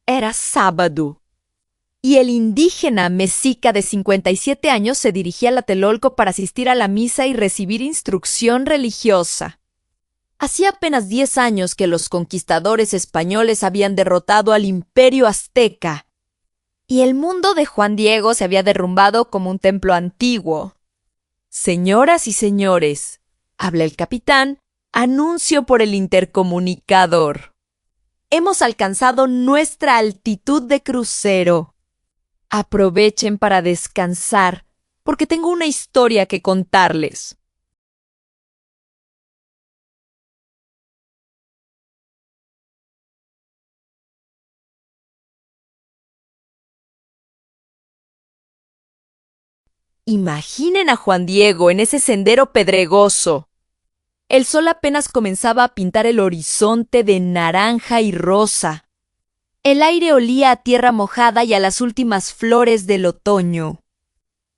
Era sábado, y el indígena mexica de 57 años se dirigía a Tlatelolco para asistir a la misa y recibir instrucción religiosa. Hacía apenas 10 años que los conquistadores españoles habían derrotado al imperio azteca, y el mundo de Juan Diego se había derrumbado como un templo antiguo. Señoras y señores, habla el capitán, anuncio por el intercomunicador. Hemos alcanzado nuestra altitud de crucero. Aprovechen para descansar, porque tengo una historia que contarles. Imaginen a Juan Diego en ese sendero pedregoso. El sol apenas comenzaba a pintar el horizonte de naranja y rosa. El aire olía a tierra mojada y a las últimas flores del otoño.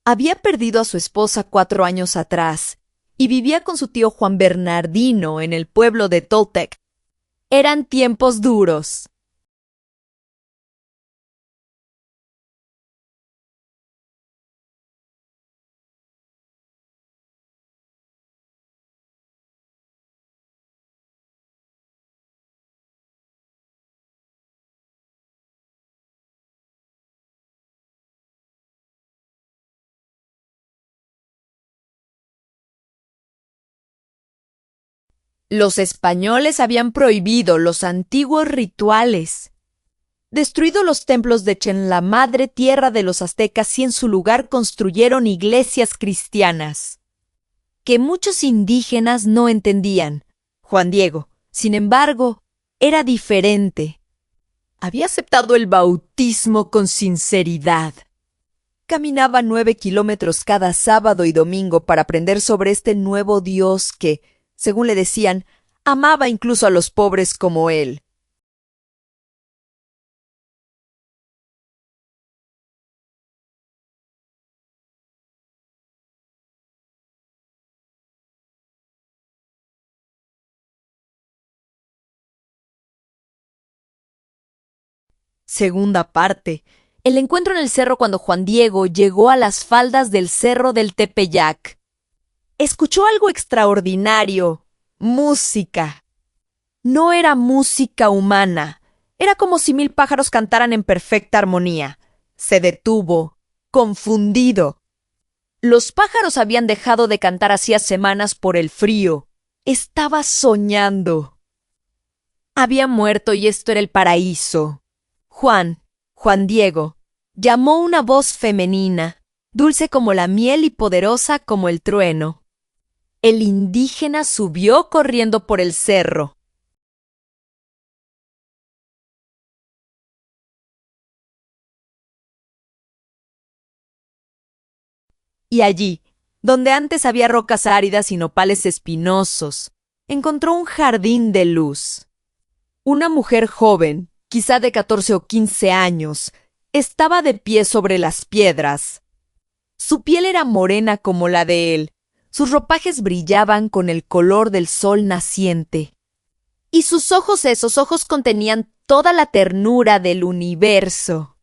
Había perdido a su esposa 4 años atrás y vivía con su tío Juan Bernardino en el pueblo de Toltec. Eran tiempos duros. Los españoles habían prohibido los antiguos rituales, destruido los templos de Chenla Madre, tierra de los aztecas, y en su lugar construyeron iglesias cristianas, que muchos indígenas no entendían. Juan Diego, sin embargo, era diferente. Había aceptado el bautismo con sinceridad. Caminaba 9 kilómetros cada sábado y domingo para aprender sobre este nuevo Dios que, según le decían, amaba incluso a los pobres como él. Segunda parte. El encuentro en el cerro cuando Juan Diego llegó a las faldas del cerro del Tepeyac. Escuchó algo extraordinario. Música. No era música humana. Era como si 1000 pájaros cantaran en perfecta armonía. Se detuvo, confundido. Los pájaros habían dejado de cantar hacía semanas por el frío. Estaba soñando. Había muerto y esto era el paraíso. Juan Diego, llamó una voz femenina, dulce como la miel y poderosa como el trueno. El indígena subió corriendo por el cerro. Y allí, donde antes había rocas áridas y nopales espinosos, encontró un jardín de luz. Una mujer joven, quizá de 14 o 15 años, estaba de pie sobre las piedras. Su piel era morena como la de él, sus ropajes brillaban con el color del sol naciente. Y sus ojos, esos ojos contenían toda la ternura del universo.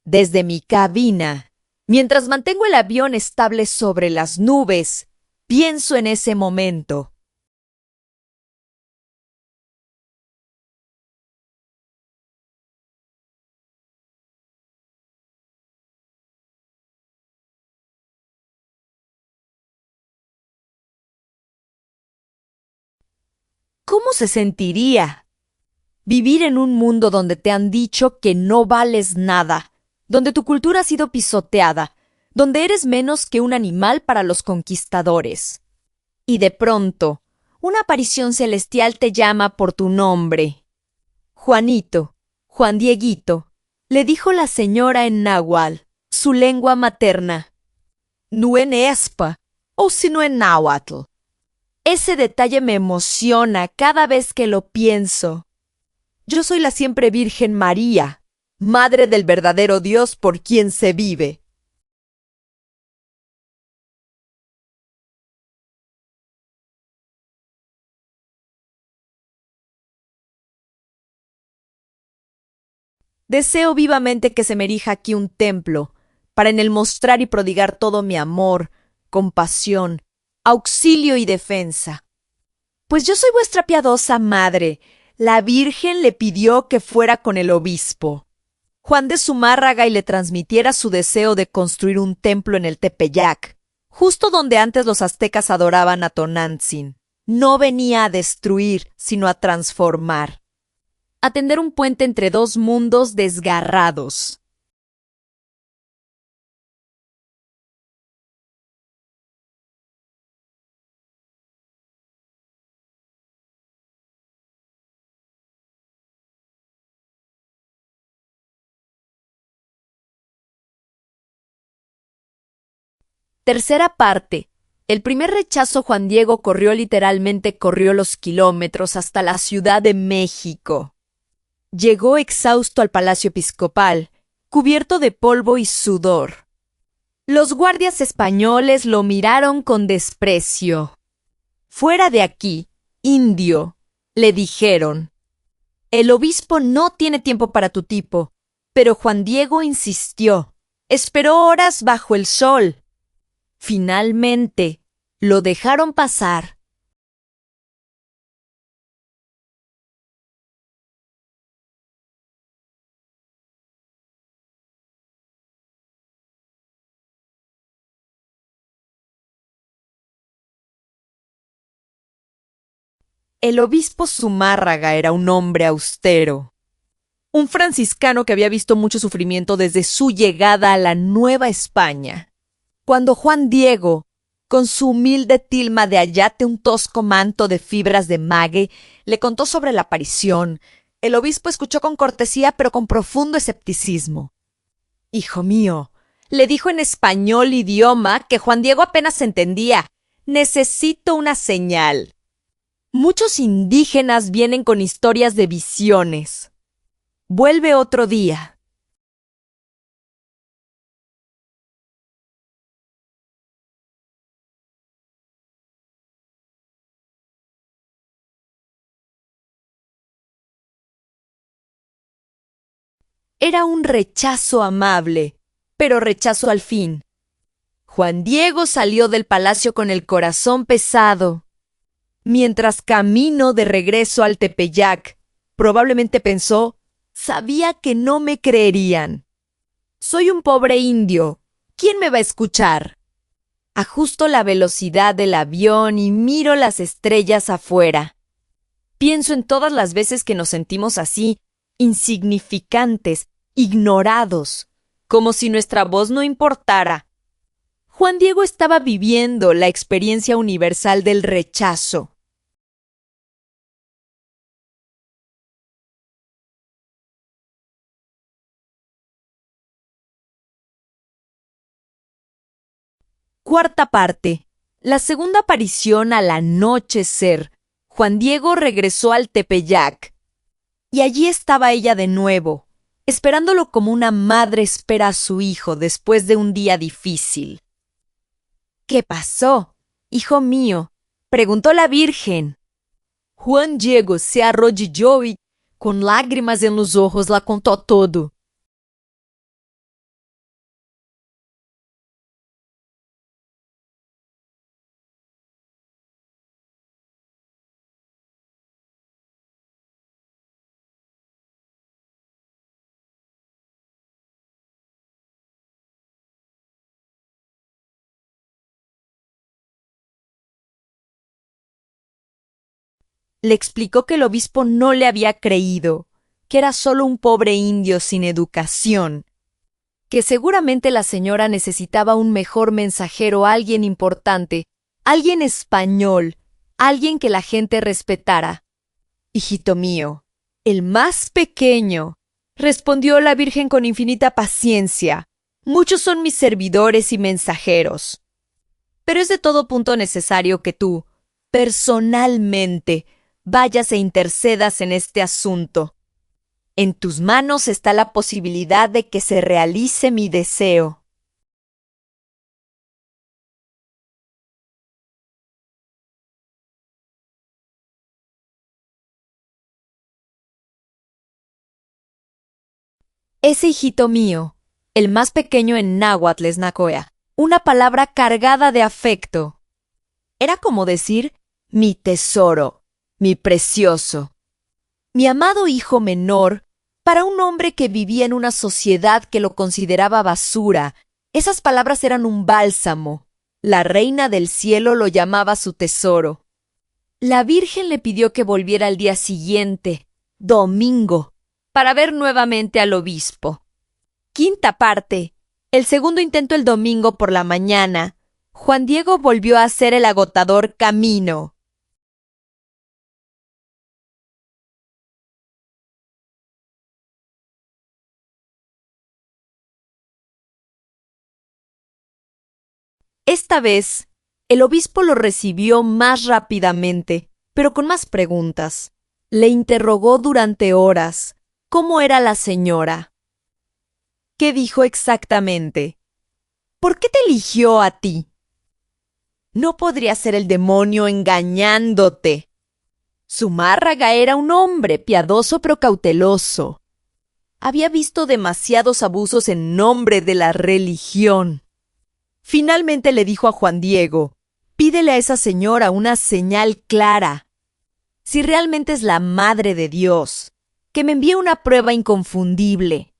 Desde mi cabina, mientras mantengo el avión estable sobre las nubes, pienso en ese momento. ¿Cómo se sentiría vivir en un mundo donde te han dicho que no vales nada, donde tu cultura ha sido pisoteada, donde eres menos que un animal para los conquistadores? Y de pronto, una aparición celestial te llama por tu nombre. Juanito, Juan Dieguito, le dijo la señora en náhuatl, su lengua materna. No en espa, o si no en náhuatl. Ese detalle me emociona cada vez que lo pienso. Yo soy la siempre Virgen María, Madre del verdadero Dios por quien se vive. Deseo vivamente que se me erija aquí un templo, para en él mostrar y prodigar todo mi amor, compasión, auxilio y defensa. Pues yo soy vuestra piadosa madre. La Virgen le pidió que fuera con el obispo Juan de Zumárraga y le transmitiera su deseo de construir un templo en el Tepeyac, justo donde antes los aztecas adoraban a Tonantzin. No venía a destruir, sino a transformar. A tender un puente entre dos mundos desgarrados. Tercera parte. El primer rechazo Juan Diego corrió los kilómetros hasta la Ciudad de México. Llegó exhausto al palacio episcopal, cubierto de polvo y sudor. Los guardias españoles lo miraron con desprecio. Fuera de aquí, indio, le dijeron. El obispo no tiene tiempo para tu tipo, pero Juan Diego insistió. Esperó horas bajo el sol. Finalmente, lo dejaron pasar. El obispo Zumárraga era un hombre austero, un franciscano que había visto mucho sufrimiento desde su llegada a la Nueva España. Cuando Juan Diego, con su humilde tilma de ayate un tosco manto de fibras de mague, le contó sobre la aparición, el obispo escuchó con cortesía pero con profundo escepticismo. Hijo mío, le dijo en español idioma que Juan Diego apenas entendía. Necesito una señal. Muchos indígenas vienen con historias de visiones. Vuelve otro día. Era un rechazo amable, pero rechazo al fin. Juan Diego salió del palacio con el corazón pesado. Mientras camino de regreso al Tepeyac, probablemente pensó, sabía que no me creerían. Soy un pobre indio. ¿Quién me va a escuchar? Ajusto la velocidad del avión y miro las estrellas afuera. Pienso en todas las veces que nos sentimos así, insignificantes, ignorados, como si nuestra voz no importara. Juan Diego estaba viviendo la experiencia universal del rechazo. Cuarta parte. La segunda aparición al anochecer. Juan Diego regresó al Tepeyac. Y allí estaba ella de nuevo, esperándolo como una madre espera a su hijo después de un día difícil. ¿Qué pasó, hijo mío? Preguntó la Virgen. Juan Diego se arrodilló y, con lágrimas en los ojos, la contó todo. Le explicó que el obispo no le había creído, que era solo un pobre indio sin educación, que seguramente la señora necesitaba un mejor mensajero, alguien importante, alguien español, alguien que la gente respetara. Hijito mío, el más pequeño, respondió la Virgen con infinita paciencia. Muchos son mis servidores y mensajeros. Pero es de todo punto necesario que tú, personalmente, vayas e intercedas en este asunto. En tus manos está la posibilidad de que se realice mi deseo. Ese hijito mío, el más pequeño en náhuatl es Nacoya, una palabra cargada de afecto. Era como decir mi tesoro, mi precioso. Mi amado hijo menor, para un hombre que vivía en una sociedad que lo consideraba basura, esas palabras eran un bálsamo. La reina del cielo lo llamaba su tesoro. La Virgen le pidió que volviera al día siguiente, domingo, para ver nuevamente al obispo. Quinta parte. El segundo intento el domingo por la mañana. Juan Diego volvió a hacer el agotador camino. Esta vez, el obispo lo recibió más rápidamente, pero con más preguntas. Le interrogó durante horas. ¿Cómo era la señora? ¿Qué dijo exactamente? ¿Por qué te eligió a ti? No podría ser el demonio engañándote. Zumárraga era un hombre piadoso pero cauteloso. Había visto demasiados abusos en nombre de la religión. Finalmente le dijo a Juan Diego, pídele a esa señora una señal clara. Si realmente es la Madre de Dios, que me envíe una prueba inconfundible.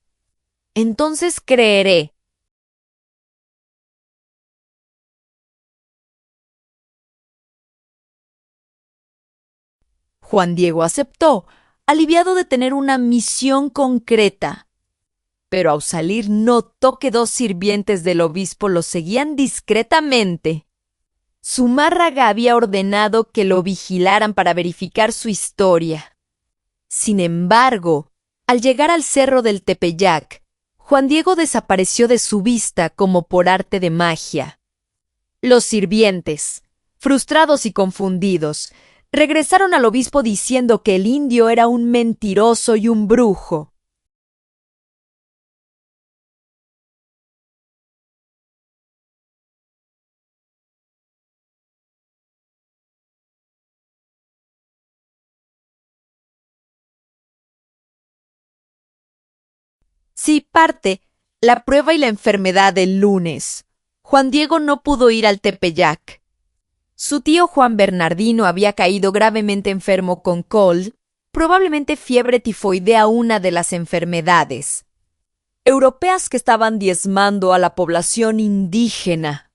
Entonces creeré. Juan Diego aceptó, aliviado de tener una misión concreta. Pero al salir notó que dos sirvientes del obispo lo seguían discretamente. Zumárraga había ordenado que lo vigilaran para verificar su historia. Sin embargo, al llegar al cerro del Tepeyac, Juan Diego desapareció de su vista como por arte de magia. Los sirvientes, frustrados y confundidos, regresaron al obispo diciendo que el indio era un mentiroso y un brujo. Sí, parte, la prueba y la enfermedad del lunes. Juan Diego no pudo ir al Tepeyac. Su tío Juan Bernardino había caído gravemente enfermo con col, probablemente fiebre tifoidea, una de las enfermedades europeas que estaban diezmando a la población indígena.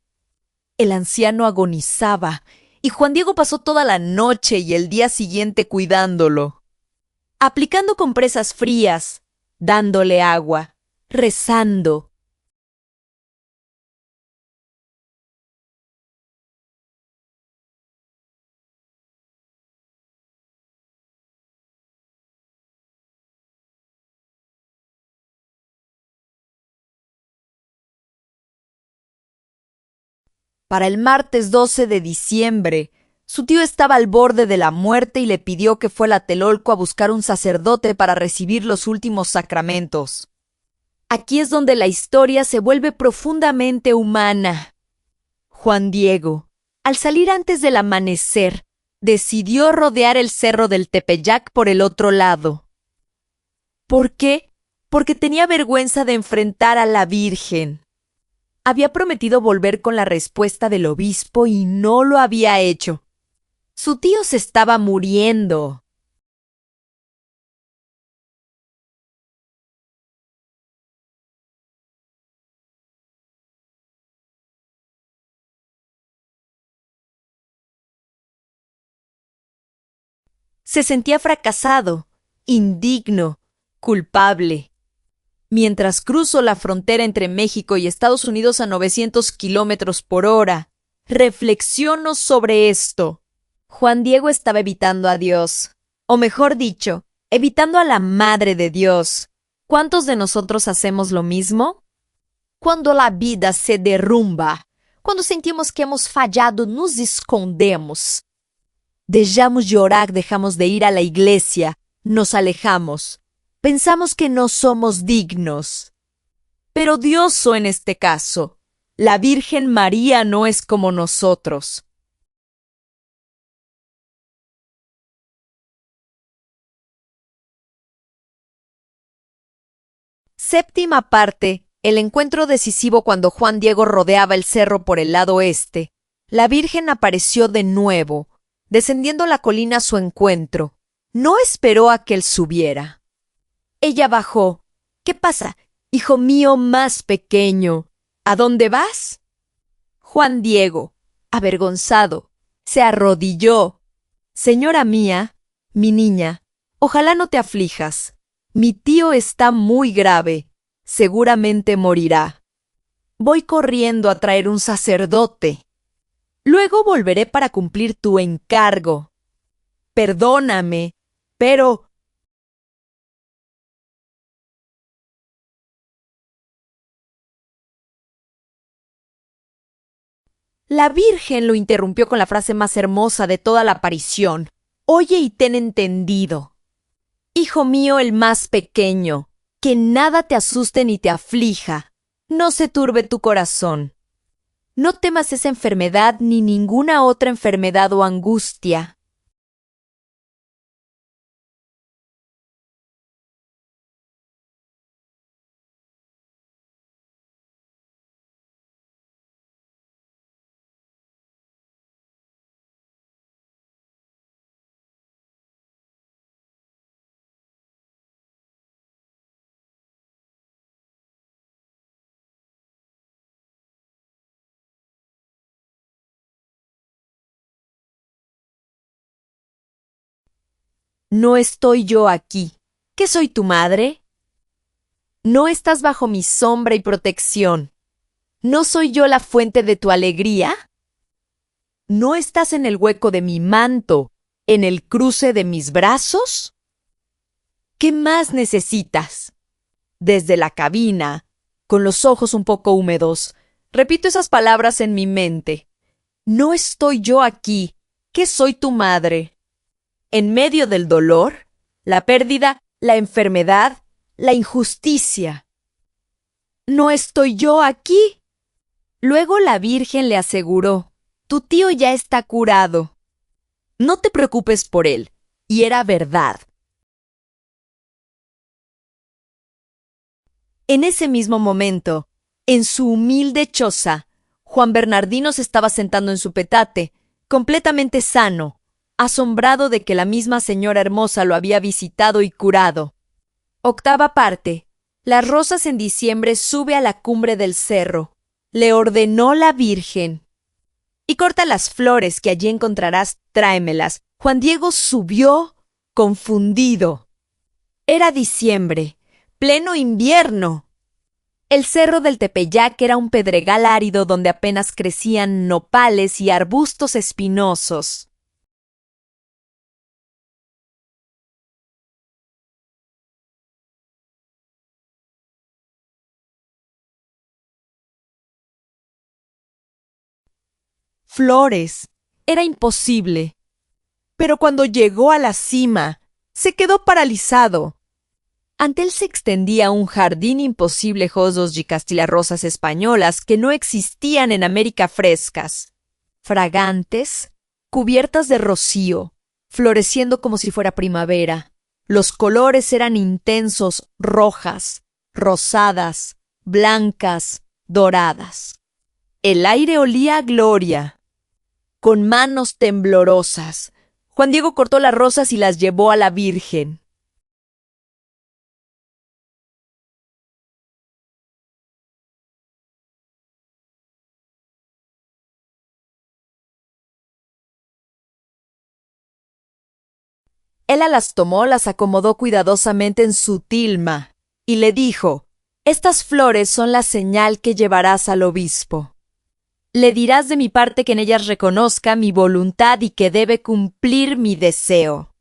El anciano agonizaba, y Juan Diego pasó toda la noche y el día siguiente cuidándolo, aplicando compresas frías, dándole agua, rezando. Para el martes 12 de diciembre, su tío estaba al borde de la muerte y le pidió que fuera a Tlatelolco a buscar un sacerdote para recibir los últimos sacramentos. Aquí es donde la historia se vuelve profundamente humana. Juan Diego, al salir antes del amanecer, decidió rodear el cerro del Tepeyac por el otro lado. ¿Por qué? Porque tenía vergüenza de enfrentar a la Virgen. Había prometido volver con la respuesta del obispo y no lo había hecho. Su tío se estaba muriendo. Se sentía fracasado, indigno, culpable. Mientras cruzo la frontera entre México y Estados Unidos a 900 kilómetros por hora, reflexiono sobre esto. Juan Diego estaba evitando a Dios, o mejor dicho, evitando a la Madre de Dios. ¿Cuántos de nosotros hacemos lo mismo? Cuando la vida se derrumba, cuando sentimos que hemos fallado, nos escondemos. Dejamos de orar, dejamos de ir a la iglesia, nos alejamos. Pensamos que no somos dignos. Pero Dios, en este caso, la Virgen María no es como nosotros. Séptima parte. El encuentro decisivo cuando Juan Diego rodeaba el cerro por el lado este. La Virgen apareció de nuevo, descendiendo la colina a su encuentro. No esperó a que él subiera. Ella bajó. ¿Qué pasa, hijo mío más pequeño? ¿A dónde vas? Juan Diego, avergonzado, se arrodilló. Señora mía, mi niña, ojalá no te aflijas. Mi tío está muy grave. Seguramente morirá. Voy corriendo a traer un sacerdote. Luego volveré para cumplir tu encargo. Perdóname, pero... La Virgen lo interrumpió con la frase más hermosa de toda la aparición. Oye y ten entendido. Hijo mío el más pequeño, que nada te asuste ni te aflija. No se turbe tu corazón. No temas esa enfermedad ni ninguna otra enfermedad o angustia. ¿No estoy yo aquí? ¿Qué soy tu madre? ¿No estás bajo mi sombra y protección? ¿No soy yo la fuente de tu alegría? ¿No estás en el hueco de mi manto, en el cruce de mis brazos? ¿Qué más necesitas? Desde la cabina, con los ojos un poco húmedos, repito esas palabras en mi mente. ¿No estoy yo aquí? ¿Qué soy tu madre? En medio del dolor, la pérdida, la enfermedad, la injusticia. ¿No estoy yo aquí? Luego la Virgen le aseguró, tu tío ya está curado. No te preocupes por él. Y era verdad. En ese mismo momento, en su humilde choza, Juan Bernardino se estaba sentando en su petate, completamente sano, asombrado de que la misma señora hermosa lo había visitado y curado. Octava parte. Las rosas en diciembre sube a la cumbre del cerro. Le ordenó la Virgen. Y corta las flores que allí encontrarás, tráemelas. Juan Diego subió, confundido. Era diciembre, pleno invierno. El cerro del Tepeyac era un pedregal árido donde apenas crecían nopales y arbustos espinosos. Flores. Era imposible. Pero cuando llegó a la cima, se quedó paralizado. Ante él se extendía un jardín imposible josos y castilarrosas españolas que no existían en América frescas, fragantes, cubiertas de rocío, floreciendo como si fuera primavera. Los colores eran intensos, rojas, rosadas, blancas, doradas. El aire olía a gloria. Con manos temblorosas, Juan Diego cortó las rosas y las llevó a la Virgen. Ella las tomó, las acomodó cuidadosamente en su tilma y le dijo, estas flores son la señal que llevarás al obispo. Le dirás de mi parte que en ellas reconozca mi voluntad y que debe cumplir mi deseo.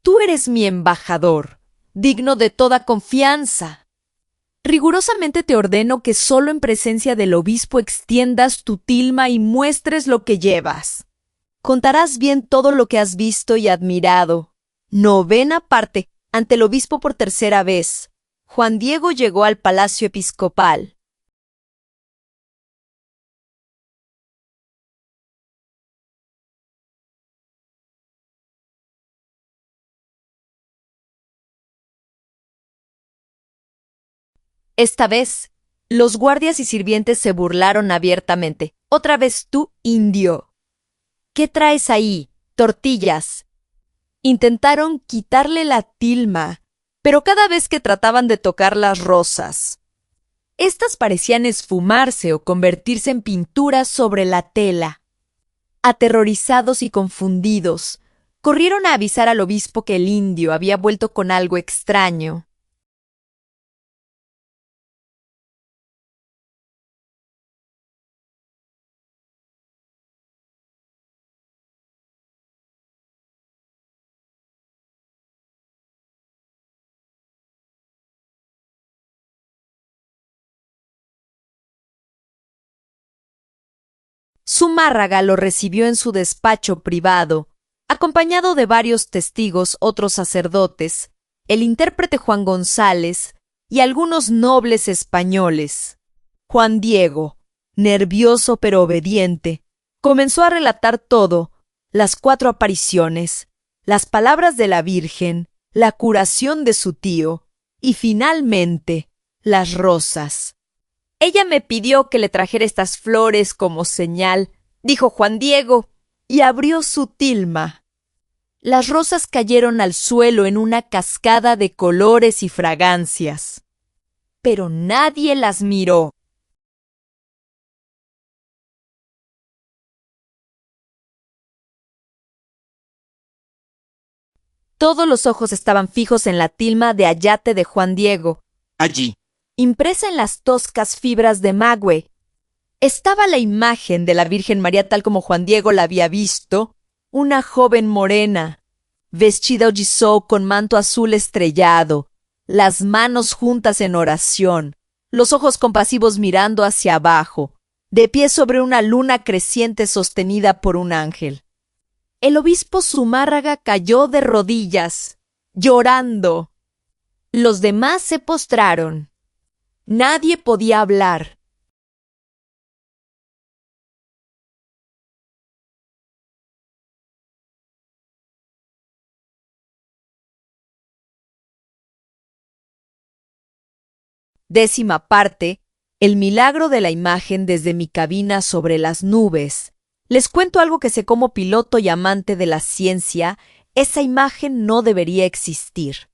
Tú eres mi embajador, digno de toda confianza. Rigurosamente te ordeno que solo en presencia del obispo extiendas tu tilma y muestres lo que llevas. Contarás bien todo lo que has visto y admirado. Novena parte. Ante el obispo por tercera vez. Juan Diego llegó al palacio episcopal. Esta vez, los guardias y sirvientes se burlaron abiertamente. Otra vez tú, indio. ¿Qué traes ahí? Tortillas. Intentaron quitarle la tilma, pero cada vez que trataban de tocar las rosas, estas parecían esfumarse o convertirse en pinturas sobre la tela. Aterrorizados y confundidos, corrieron a avisar al obispo que el indio había vuelto con algo extraño. Zumárraga lo recibió en su despacho privado, acompañado de varios testigos, otros sacerdotes, el intérprete Juan González y algunos nobles españoles. Juan Diego, nervioso pero obediente, comenzó a relatar todo: las 4 apariciones, las palabras de la Virgen, la curación de su tío y, finalmente, las rosas. Ella me pidió que le trajera estas flores como señal, dijo Juan Diego, y abrió su tilma. Las rosas cayeron al suelo en una cascada de colores y fragancias. Pero nadie las miró. Todos los ojos estaban fijos en la tilma de ayate de Juan Diego, Allí, impresa en las toscas fibras de maguey. Estaba la imagen de la Virgen María tal como Juan Diego la había visto, una joven morena, vestida hollizó con manto azul estrellado, las manos juntas en oración, los ojos compasivos mirando hacia abajo, de pie sobre una luna creciente sostenida por un ángel. El obispo Zumárraga cayó de rodillas, llorando. Los demás se postraron. Nadie podía hablar. Décima parte: el milagro de la imagen desde mi cabina sobre las nubes. Les cuento algo que sé como piloto y amante de la ciencia: esa imagen no debería existir.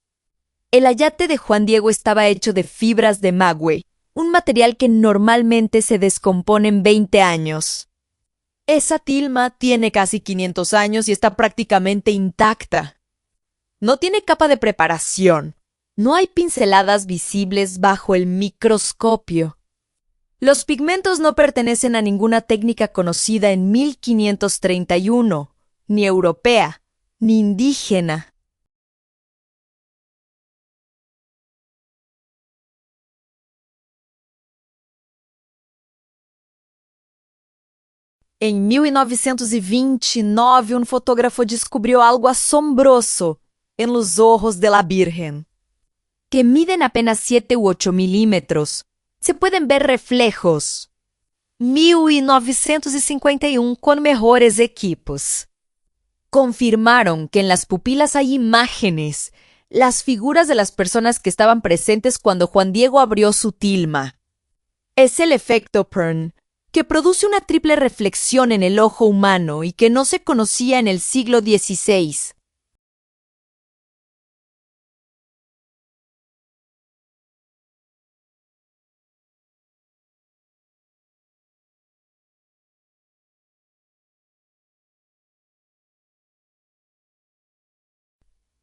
El ayate de Juan Diego estaba hecho de fibras de maguey, un material que normalmente se descompone en 20 años. Esa tilma tiene casi 500 años y está prácticamente intacta. No tiene capa de preparación. No hay pinceladas visibles bajo el microscopio. Los pigmentos no pertenecen a ninguna técnica conocida en 1531, ni europea, ni indígena. Em 1929, um fotógrafo descobriu algo asombroso en los ojos de la Virgen, que miden apenas 7 u 8 milímetros. Se pueden ver reflejos. 1951, con mejores equipos. Confirmaron que en las pupilas hay imágenes, las figuras de las personas que estaban presentes cuando Juan Diego abrió su tilma. Es el efecto Pern, que produce una triple reflexión en el ojo humano y que no se conocía en el siglo XVI.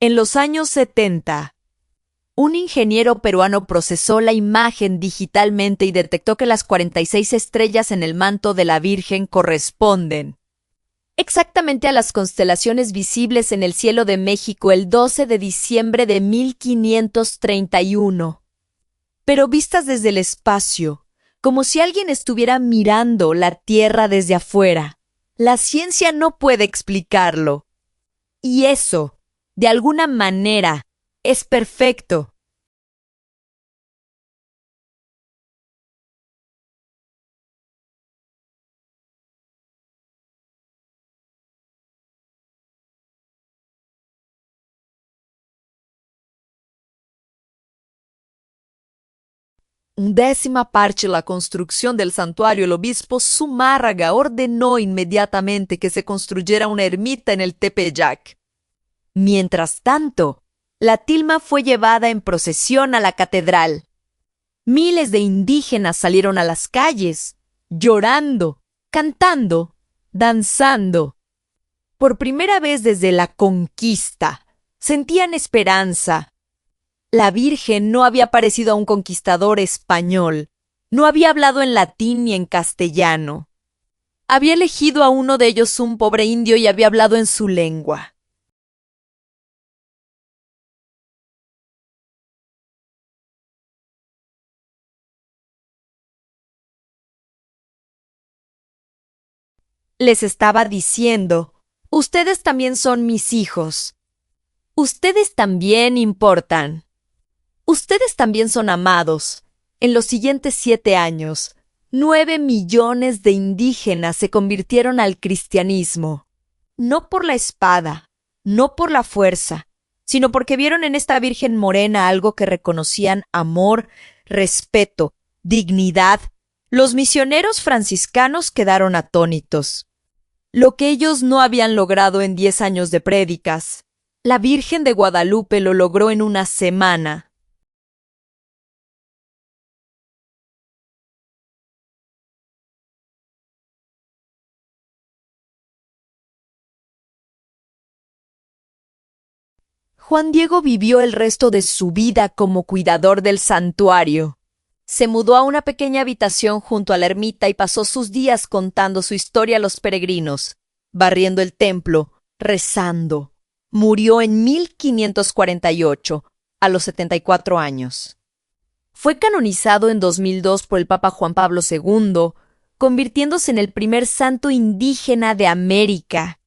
En los años 70, un ingeniero peruano procesó la imagen digitalmente y detectó que las 46 estrellas en el manto de la Virgen corresponden exactamente a las constelaciones visibles en el cielo de México el 12 de diciembre de 1531. Pero vistas desde el espacio, como si alguien estuviera mirando la Tierra desde afuera. La ciencia no puede explicarlo. Y eso, de alguna manera, es perfecto. Undécima parte la construcción del santuario, el obispo Zumárraga ordenó inmediatamente que se construyera una ermita en el Tepeyac. Mientras tanto, la tilma fue llevada en procesión a la catedral. Miles de indígenas salieron a las calles, llorando, cantando, danzando. Por primera vez desde la conquista, sentían esperanza. La Virgen no había parecido a un conquistador español, no había hablado en latín ni en castellano. Había elegido a uno de ellos un pobre indio y había hablado en su lengua. Les estaba diciendo, ustedes también son mis hijos. Ustedes también importan. Ustedes también son amados. En los siguientes 7 años, 9 millones de indígenas se convirtieron al cristianismo. No por la espada, no por la fuerza, sino porque vieron en esta Virgen Morena algo que reconocían amor, respeto, dignidad. Los misioneros franciscanos quedaron atónitos. Lo que ellos no habían logrado en 10 años de prédicas, la Virgen de Guadalupe lo logró en una semana. Juan Diego vivió el resto de su vida como cuidador del santuario. Se mudó a una pequeña habitación junto a la ermita y pasó sus días contando su historia a los peregrinos, barriendo el templo, rezando. Murió en 1548, a los 74 años. Fue canonizado en 2002 por el Papa Juan Pablo II, convirtiéndose en el primer santo indígena de América.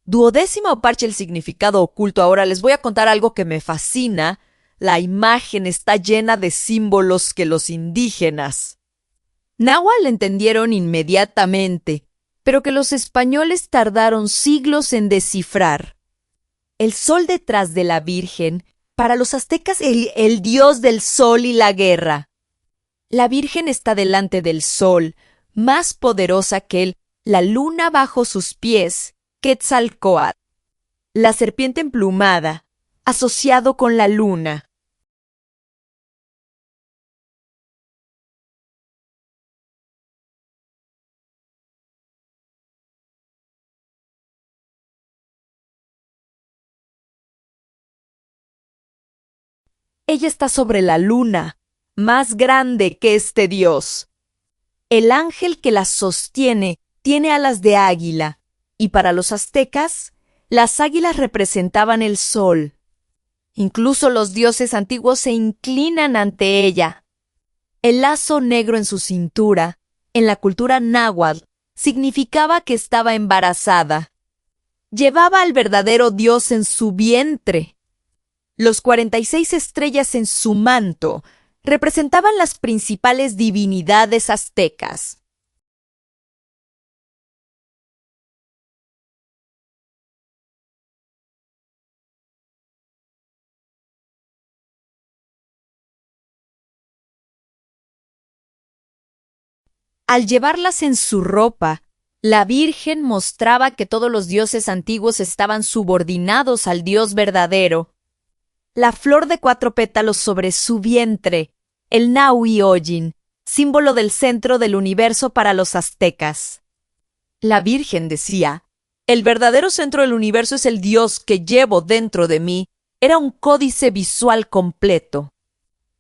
Duodécima o parche el significado oculto. Ahora les voy a contar algo que me fascina. La imagen está llena de símbolos que los indígenas náhuatl entendieron inmediatamente, pero que los españoles tardaron siglos en descifrar. El sol detrás de la Virgen, para los aztecas el dios del sol y la guerra. La Virgen está delante del sol, más poderosa que él, la luna bajo sus pies, Quetzalcóatl, la serpiente emplumada, asociado con la luna. Ella está sobre la luna, más grande que este dios. El ángel que la sostiene tiene alas de águila, y para los aztecas, las águilas representaban el sol. Incluso los dioses antiguos se inclinan ante ella. El lazo negro en su cintura, en la cultura náhuatl, significaba que estaba embarazada. Llevaba al verdadero dios en su vientre. Los 46 estrellas en su manto representaban las principales divinidades aztecas. Al llevarlas en su ropa, la Virgen mostraba que todos los dioses antiguos estaban subordinados al Dios verdadero. La flor de 4 pétalos sobre su vientre, el Nahui Ojin, símbolo del centro del universo para los aztecas. La Virgen decía, el verdadero centro del universo es el Dios que llevo dentro de mí. Era un códice visual completo.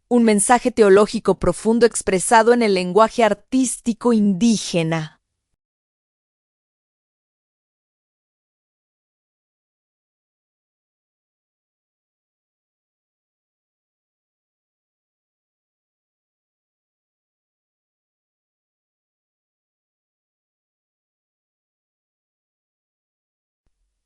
Un mensaje teológico profundo expresado en el lenguaje artístico indígena.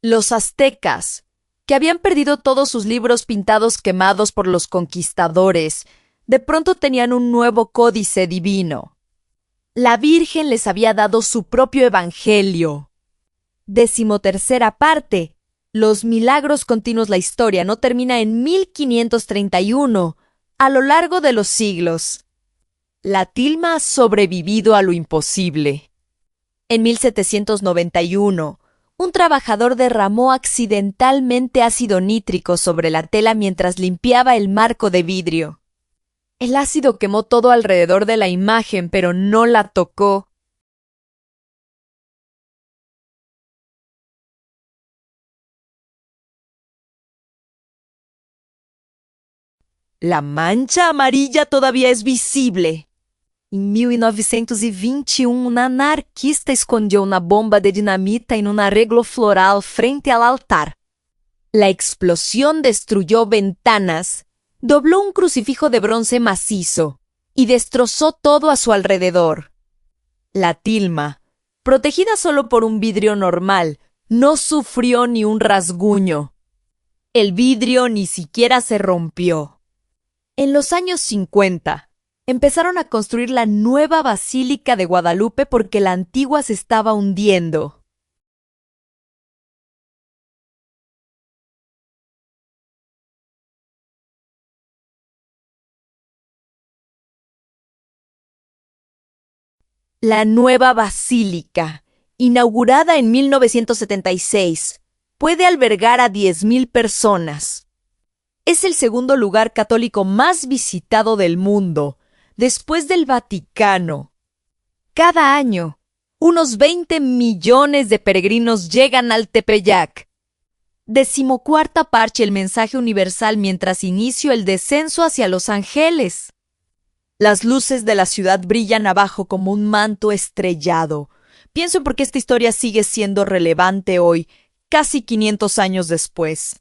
Los aztecas, que habían perdido todos sus libros pintados quemados por los conquistadores, de pronto tenían un nuevo códice divino. La Virgen les había dado su propio evangelio. 13ª parte. Los milagros continuos. La historia no termina en 1531, a lo largo de los siglos. La tilma ha sobrevivido a lo imposible. En 1791, un trabajador derramó accidentalmente ácido nítrico sobre la tela mientras limpiaba el marco de vidrio. El ácido quemó todo alrededor de la imagen, pero no la tocó. La mancha amarilla todavía es visible. Em 1921, um anarquista escondeu uma bomba de dinamita em um arreglo floral frente al altar. La explosión destruyó ventanas, dobló un crucifijo de bronce macizo y destrozó todo a su alrededor. La tilma, protegida solo por un vidrio normal, no sufrió ni un rasguño. El vidrio ni siquiera se rompió. En los años 50, empezaron a construir la nueva Basílica de Guadalupe porque la antigua se estaba hundiendo. La nueva basílica, inaugurada en 1976, puede albergar a 10,000 personas. Es el segundo lugar católico más visitado del mundo, después del Vaticano. Cada año, unos 20 millones de peregrinos llegan al Tepeyac. 14ª parte. El mensaje universal mientras inicio el descenso hacia Los Ángeles. Las luces de la ciudad brillan abajo como un manto estrellado. Pienso por qué esta historia sigue siendo relevante hoy, casi 500 años después.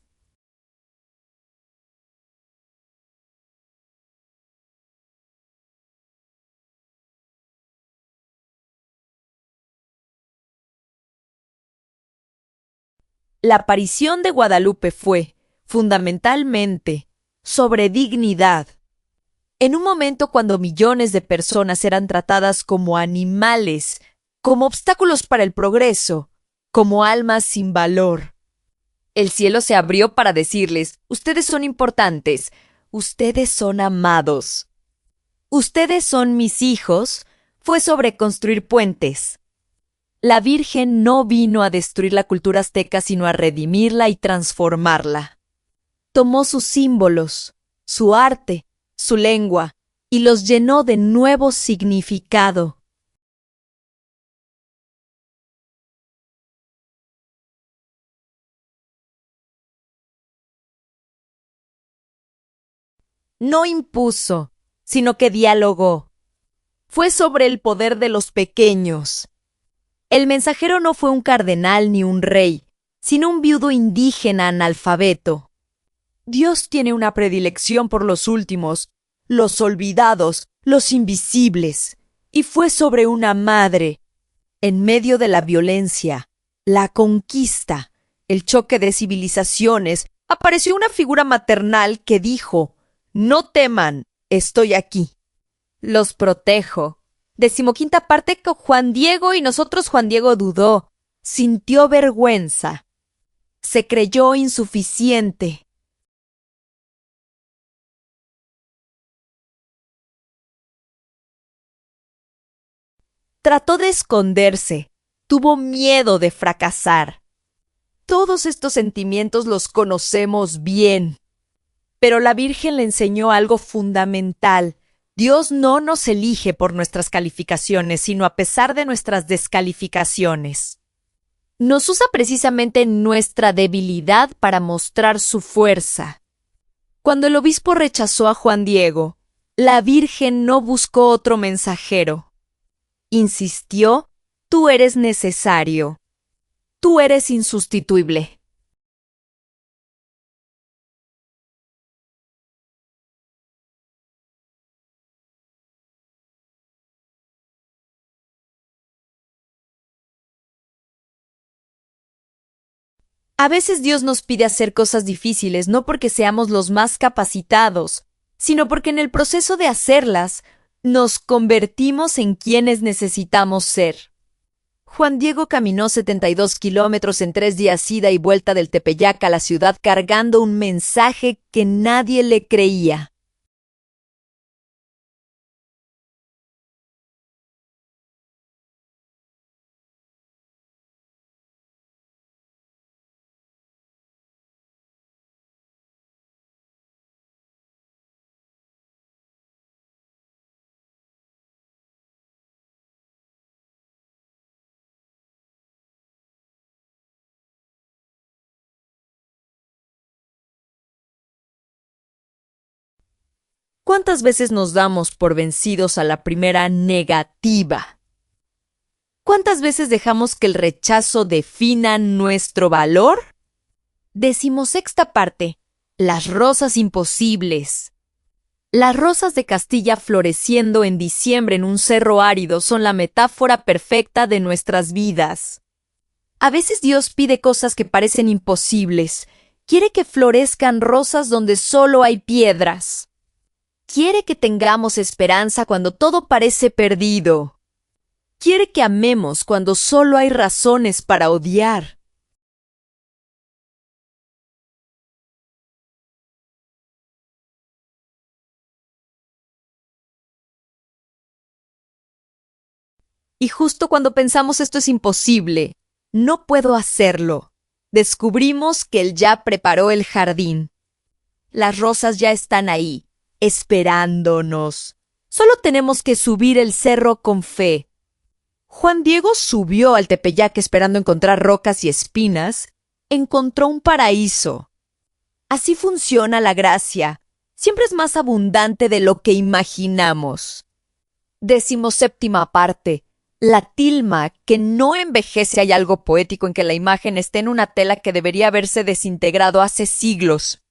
La aparición de Guadalupe fue, fundamentalmente, sobre dignidad. En un momento cuando millones de personas eran tratadas como animales, como obstáculos para el progreso, como almas sin valor. El cielo se abrió para decirles: ustedes son importantes, ustedes son amados. Ustedes son mis hijos, fue sobre construir puentes. La Virgen no vino a destruir la cultura azteca, sino a redimirla y transformarla. Tomó sus símbolos, su arte, su lengua, y los llenó de nuevo significado. No impuso, sino que dialogó. Fue sobre el poder de los pequeños. El mensajero no fue un cardenal ni un rey, sino un viudo indígena analfabeto. Dios tiene una predilección por los últimos, los olvidados, los invisibles, y fue sobre una madre. En medio de la violencia, la conquista, el choque de civilizaciones, apareció una figura maternal que dijo: no teman, estoy aquí. Los protejo. 15ª parte. Juan Diego, y nosotros. Juan Diego dudó, sintió vergüenza, se creyó insuficiente. Trató de esconderse, tuvo miedo de fracasar. Todos estos sentimientos los conocemos bien. Pero la Virgen le enseñó algo fundamental. Dios no nos elige por nuestras calificaciones, sino a pesar de nuestras descalificaciones. Nos usa precisamente en nuestra debilidad para mostrar su fuerza. Cuando el obispo rechazó a Juan Diego, la Virgen no buscó otro mensajero. Insistió: tú eres necesario. Tú eres insustituible. A veces Dios nos pide hacer cosas difíciles no porque seamos los más capacitados, sino porque en el proceso de hacerlas nos convertimos en quienes necesitamos ser. Juan Diego caminó 72 kilómetros en 3 días ida y vuelta del Tepeyac a la ciudad cargando un mensaje que nadie le creía. ¿Cuántas veces nos damos por vencidos a la primera negativa? ¿Cuántas veces dejamos que el rechazo defina nuestro valor? 16ª parte. Las rosas imposibles. Las rosas de Castilla floreciendo en diciembre en un cerro árido son la metáfora perfecta de nuestras vidas. A veces Dios pide cosas que parecen imposibles. Quiere que florezcan rosas donde solo hay piedras. Quiere que tengamos esperanza cuando todo parece perdido. Quiere que amemos cuando solo hay razones para odiar. Y justo cuando pensamos esto es imposible, no puedo hacerlo, descubrimos que Él ya preparó el jardín. Las rosas ya están ahí, esperándonos. Solo tenemos que subir el cerro con fe. Juan Diego subió al Tepeyac esperando encontrar rocas y espinas. Encontró un paraíso. Así funciona la gracia. Siempre es más abundante de lo que imaginamos. 17ª parte. La tilma que no envejece. Hay algo poético en que la imagen esté en una tela que debería haberse desintegrado hace siglos.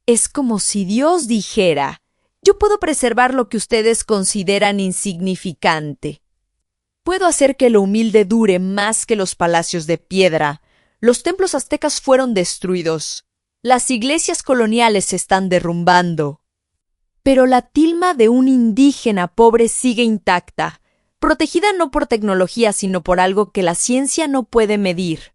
Es como si Dios dijera, yo puedo preservar lo que ustedes consideran insignificante. Puedo hacer que lo humilde dure más que los palacios de piedra. Los templos aztecas fueron destruidos. Las iglesias coloniales se están derrumbando. Pero la tilma de un indígena pobre sigue intacta, protegida no por tecnología, sino por algo que la ciencia no puede medir.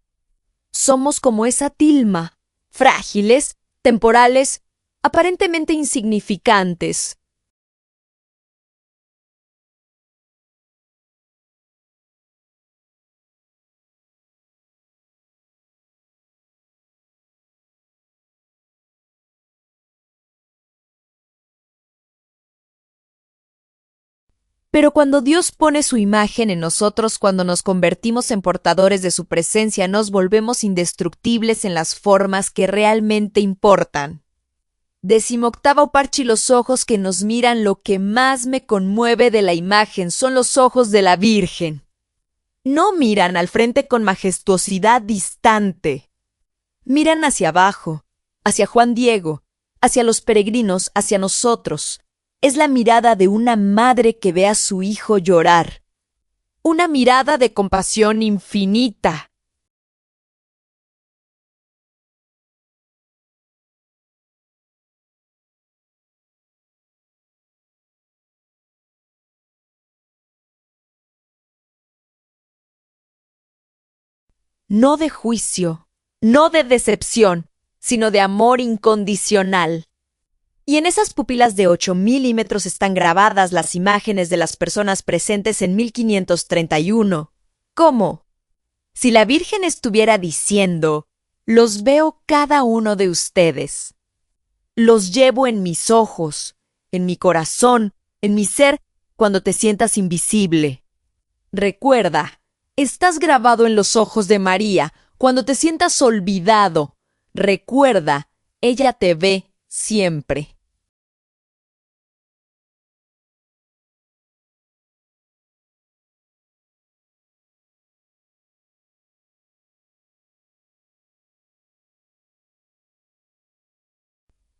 Somos como esa tilma, frágiles, temporales, aparentemente insignificantes. Pero cuando Dios pone su imagen en nosotros, cuando nos convertimos en portadores de su presencia, nos volvemos indestructibles en las formas que realmente importan. 18º parche y los ojos que nos miran. Lo que más me conmueve de la imagen son los ojos de la Virgen. No miran al frente con majestuosidad distante. Miran hacia abajo, hacia Juan Diego, hacia los peregrinos, hacia nosotros. Es la mirada de una madre que ve a su hijo llorar. Una mirada de compasión infinita. No de juicio, no de decepción, sino de amor incondicional. Y en esas pupilas de 8 milímetros están grabadas las imágenes de las personas presentes en 1531. ¿Cómo? Si la Virgen estuviera diciendo, los veo cada uno de ustedes. Los llevo en mis ojos, en mi corazón, en mi ser, cuando te sientas invisible. Recuerda, estás grabado en los ojos de María, cuando te sientas olvidado. Recuerda, ella te ve siempre.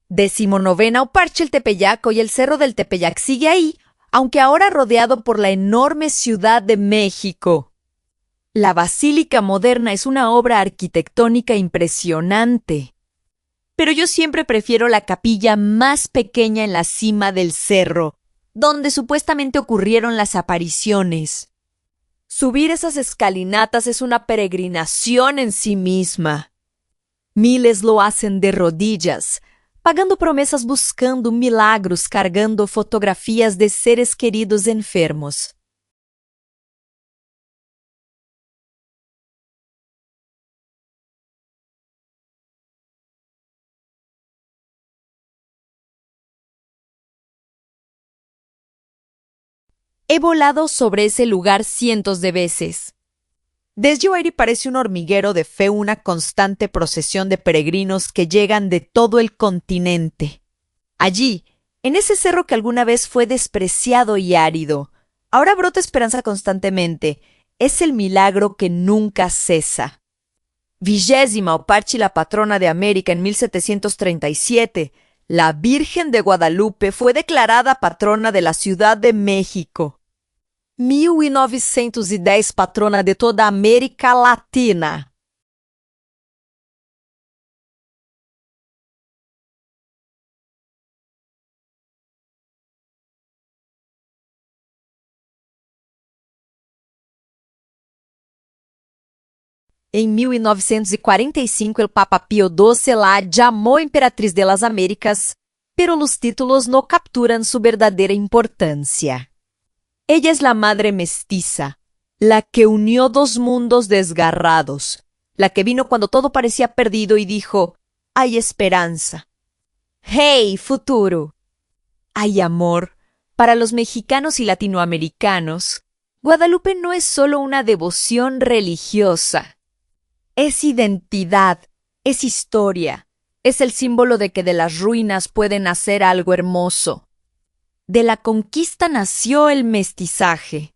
19ª Uparche el Tepeyac. Hoy el Cerro del Tepeyac sigue ahí, aunque ahora rodeado por la enorme Ciudad de México. La Basílica Moderna es una obra arquitectónica impresionante. Pero yo siempre prefiero la capilla más pequeña en la cima del cerro, donde supuestamente ocurrieron las apariciones. Subir esas escalinatas es una peregrinación en sí misma. Miles lo hacen de rodillas, pagando promesas, buscando milagros, cargando fotografías de seres queridos enfermos. He volado sobre ese lugar cientos de veces. Desde parece un hormiguero de fe, una constante procesión de peregrinos que llegan de todo el continente. Allí, en ese cerro que alguna vez fue despreciado y árido, ahora brota esperanza constantemente. Es el milagro que nunca cesa. 20ª Uparche, la patrona de América, en 1737, la Virgen de Guadalupe fue declarada patrona de la Ciudad de México. 1910, patrona de toda a América Latina. Em 1945, o Papa Pío XII la llamó Emperatriz de las Américas, pero los títulos no capturan su verdadera importancia. Ella es la madre mestiza, la que unió dos mundos desgarrados, la que vino cuando todo parecía perdido y dijo, hay esperanza. ¡Hey, futuro! Hay amor. Para los mexicanos y latinoamericanos, Guadalupe no es solo una devoción religiosa. Es identidad, es historia, es el símbolo de que de las ruinas puede nacer algo hermoso. De la conquista nació el mestizaje.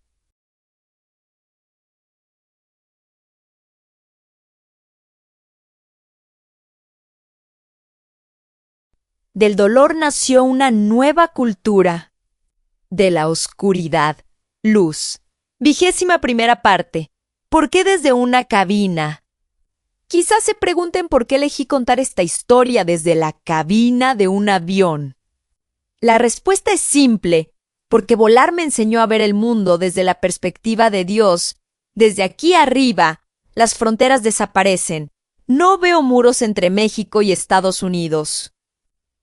Del dolor nació una nueva cultura. De la oscuridad, luz. 21ª parte. ¿Por qué desde una cabina? Quizás se pregunten por qué elegí contar esta historia desde la cabina de un avión. La respuesta es simple, porque volar me enseñó a ver el mundo desde la perspectiva de Dios. Desde aquí arriba, las fronteras desaparecen. No veo muros entre México y Estados Unidos.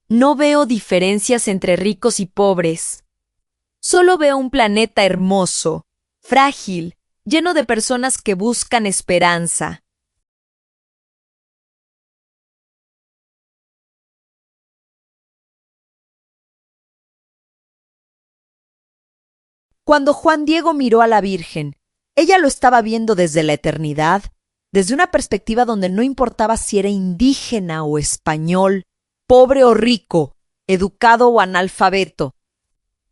No veo diferencias entre ricos y pobres. Solo veo un planeta hermoso, frágil, lleno de personas que buscan esperanza. Cuando Juan Diego miró a la Virgen, ella lo estaba viendo desde la eternidad, desde una perspectiva donde no importaba si era indígena o español, pobre o rico, educado o analfabeto.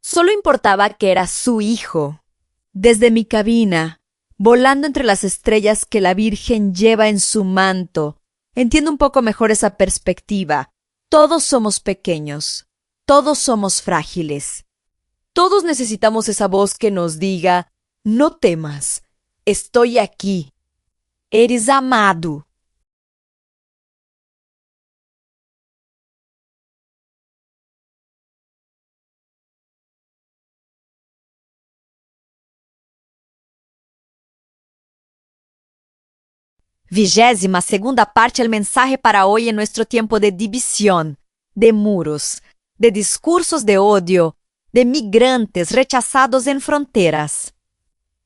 Solo importaba que era su hijo. Desde mi cabina, volando entre las estrellas que la Virgen lleva en su manto, entiendo un poco mejor esa perspectiva. Todos somos pequeños, todos somos frágiles. Todos necesitamos esa voz que nos diga, no temas, estoy aquí. Eres amado. Vigésima segunda parte, el mensaje para hoy en nuestro tiempo de división, de muros, de discursos de odio, de migrantes rechazados en fronteras,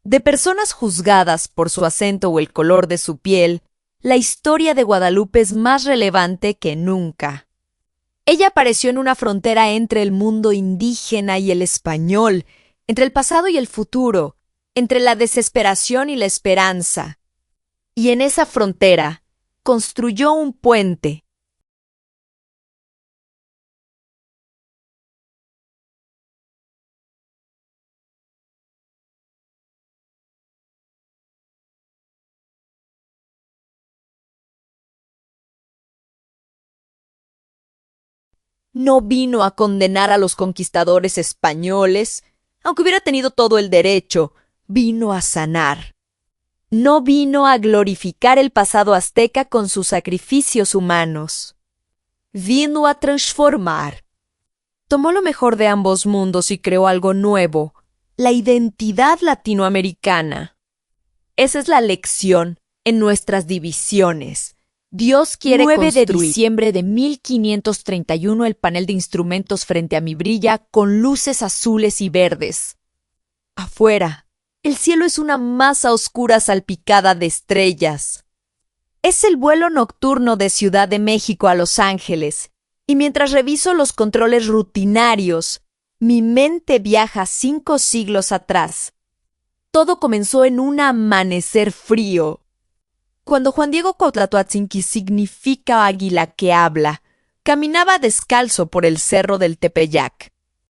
de personas juzgadas por su acento o el color de su piel. La historia de Guadalupe es más relevante que nunca. Ella apareció en una frontera entre el mundo indígena y el español, entre el pasado y el futuro, entre la desesperación y la esperanza. Y en esa frontera construyó un puente. No vino a condenar a los conquistadores españoles, aunque hubiera tenido todo el derecho. Vino a sanar. No vino a glorificar el pasado azteca con sus sacrificios humanos. Vino a transformar. Tomó lo mejor de ambos mundos y creó algo nuevo, la identidad latinoamericana. Esa es la lección en nuestras divisiones. Dios quiere 9 de construir. diciembre de 1531 el panel de instrumentos frente a mí brilla con luces azules y verdes. Afuera, el cielo es una masa oscura salpicada de estrellas. Es el vuelo nocturno de Ciudad de México a Los Ángeles, y mientras reviso los controles rutinarios, mi mente viaja 5 siglos atrás. Todo comenzó en un amanecer frío. Cuando Juan Diego Cuauhtlatoatzin, que significa águila que habla, caminaba descalzo por el cerro del Tepeyac.